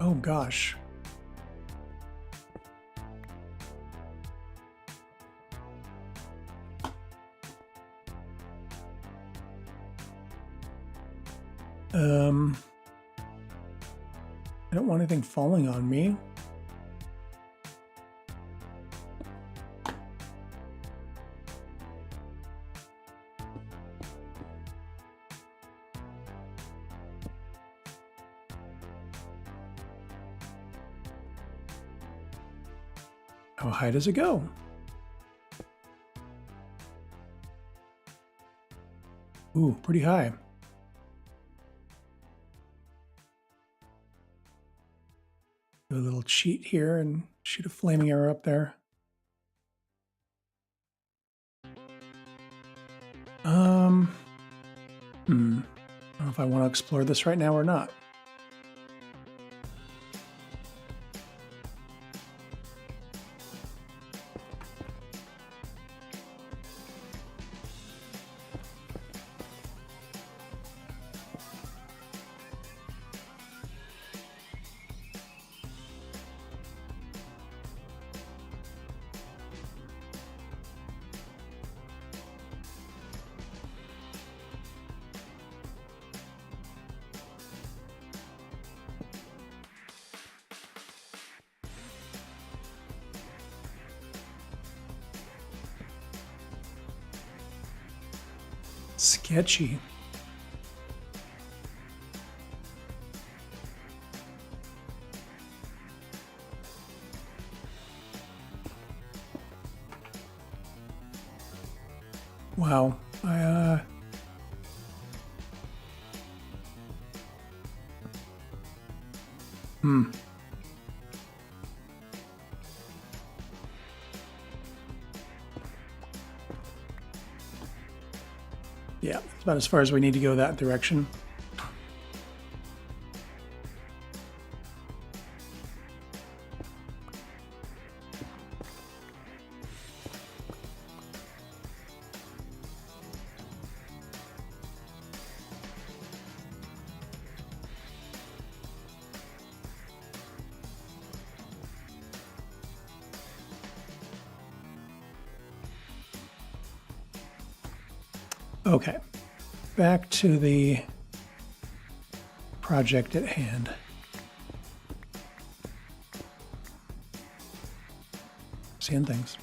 Oh gosh. I don't want anything falling on me. How high does it go? Ooh, pretty high. Do a little cheat here and shoot a flaming arrow up there. I don't know if I want to explore this right now or not. Sketchy. Wow. Yeah, it's about as far as we need to go that direction. Okay, back to the project at hand. Seeing things.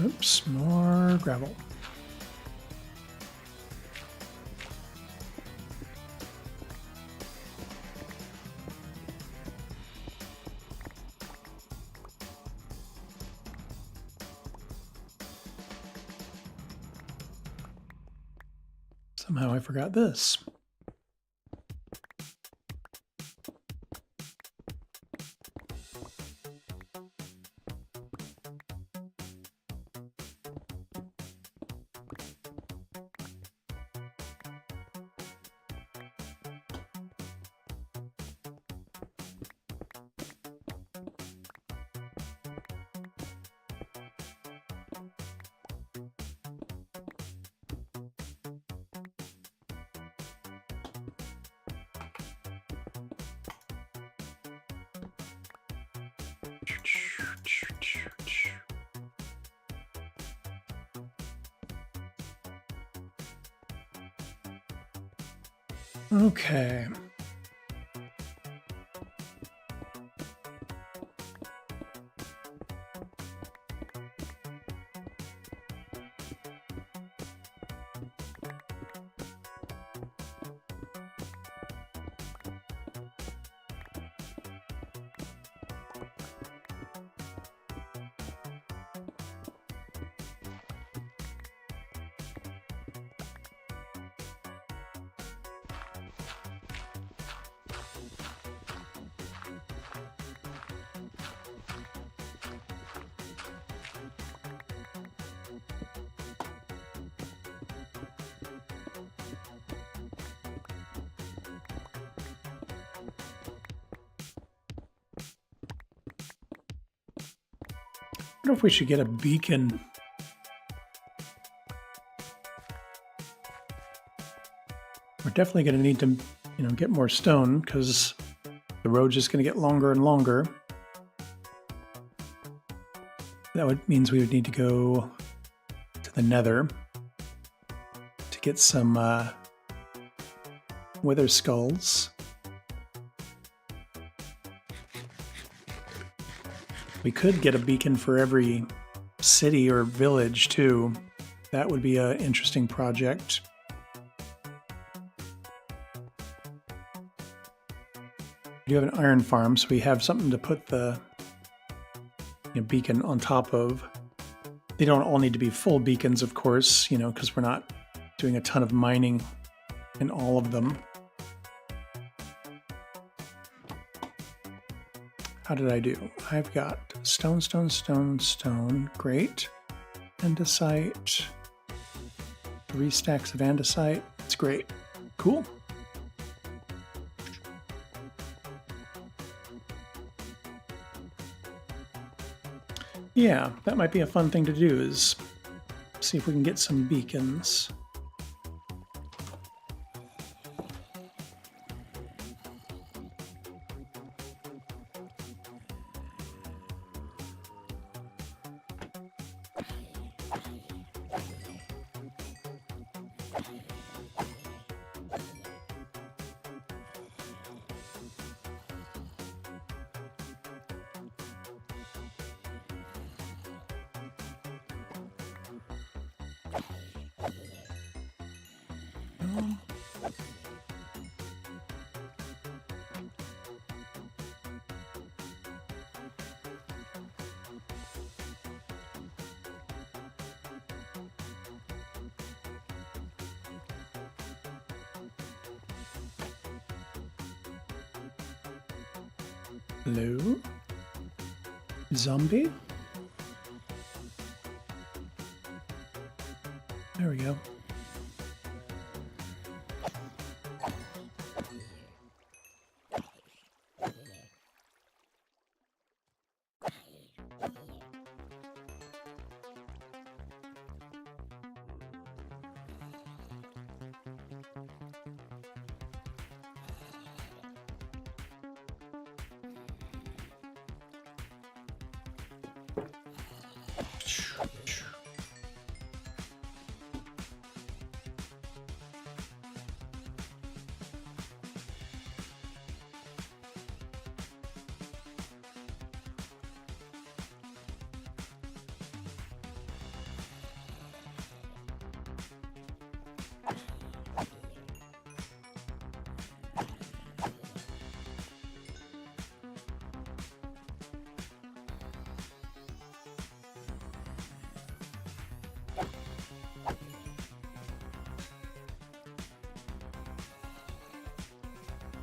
Oops, more gravel. Somehow I forgot this. Okay. I wonder if we should get a beacon. We're definitely going to need to, get more stone because the road's just going to get longer and longer. That means we would need to go to the Nether to get some wither skulls. We could get a beacon for every city or village too. That would be an interesting project. We do have an iron farm, so we have something to put the beacon on top of. They don't all need to be full beacons, of course, because we're not doing a ton of mining in all of them. How did I do? I've got stone, stone, stone, stone. Great. Andesite. 3 stacks of andesite. That's great. Cool. Yeah, that might be a fun thing to do, is see if we can get some beacons. Hello? Zombie? There we go.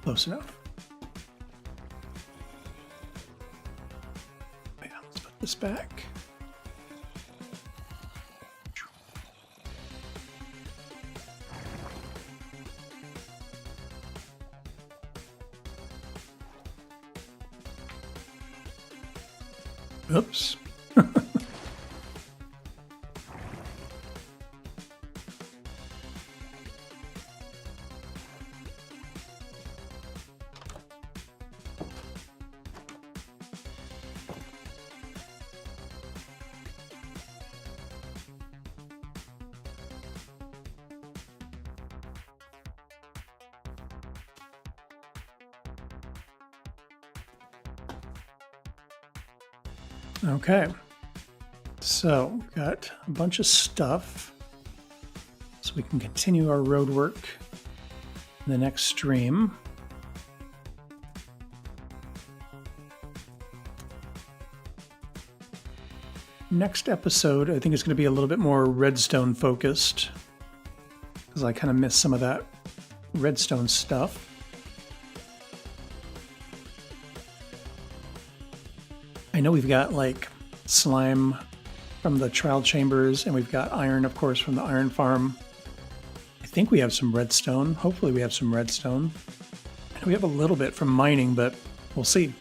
Close enough. Yeah, let's put this back. Oops. Okay, so we've got a bunch of stuff, so we can continue our road work in the next stream. Next episode, I think it's going to be a little bit more redstone focused, because I kind of missed some of that redstone stuff. I know we've got like slime from the trial chambers, and we've got iron, of course, from the iron farm. I think we have some redstone. Hopefully we have some redstone. I know we have a little bit from mining, but we'll see.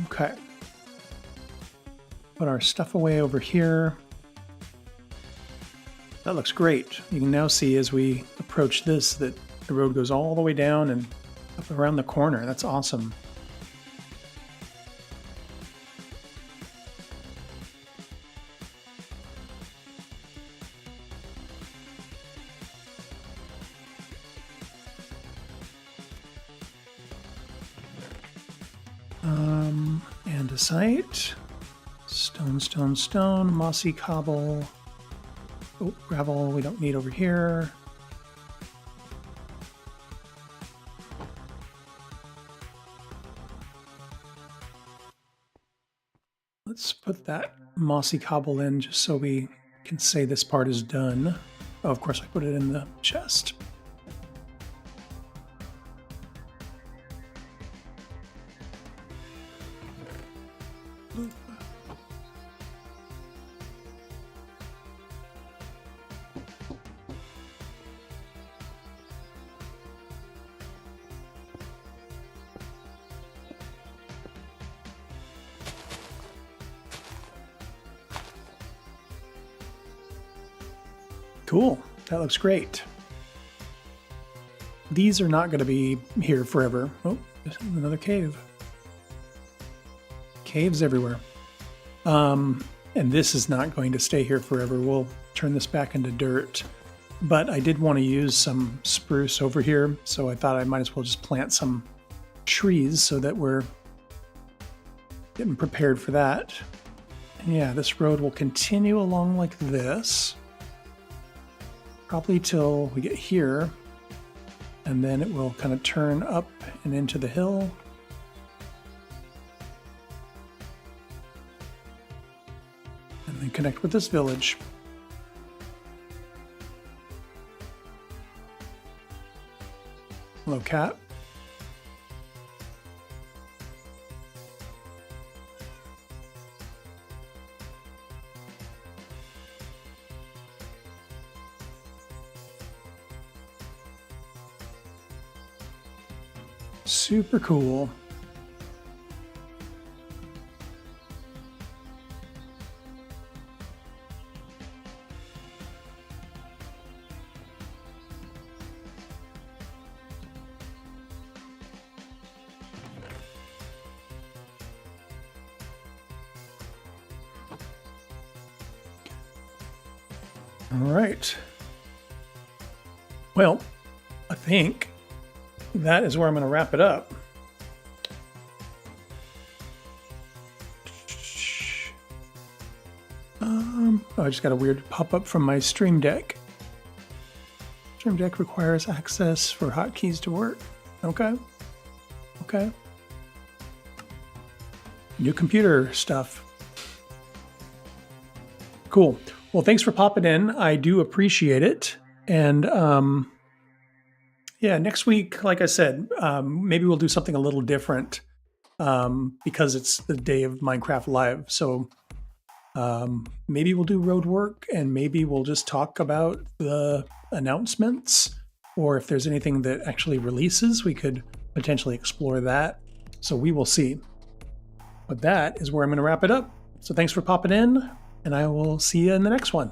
Okay. Put our stuff away over here. That looks great. You can now see as we approach this that the road goes all the way down and up around the corner. That's awesome. Andesite, stone, mossy cobble. Oh, gravel we don't need over here. Let's put that mossy cobble in just so we can say this part is done. Oh, of course I put it in the chest. Cool, that looks great. These are not going to be here forever. Oh, there's another cave. Caves everywhere. And this is not going to stay here forever. We'll turn this back into dirt. But I did want to use some spruce over here, so I thought I might as well just plant some trees so that we're getting prepared for that. And yeah, this road will continue along like this. Probably till we get here, and then it will kind of turn up and into the hill. connect with this village. Hello, cat. Super cool. All right. Well, I think that is where I'm going to wrap it up. I just got a weird pop-up from my Stream Deck. Stream Deck requires access for hotkeys to work. Okay. Okay. New computer stuff. Cool. Well, thanks for popping in. I do appreciate it. And yeah, next week, like I said, maybe we'll do something a little different because it's the day of Minecraft Live. So maybe we'll do road work, and maybe we'll just talk about the announcements, or if there's anything that actually releases, we could potentially explore that. So we will see. But that is where I'm going to wrap it up. So thanks for popping in, and I will see you in the next one.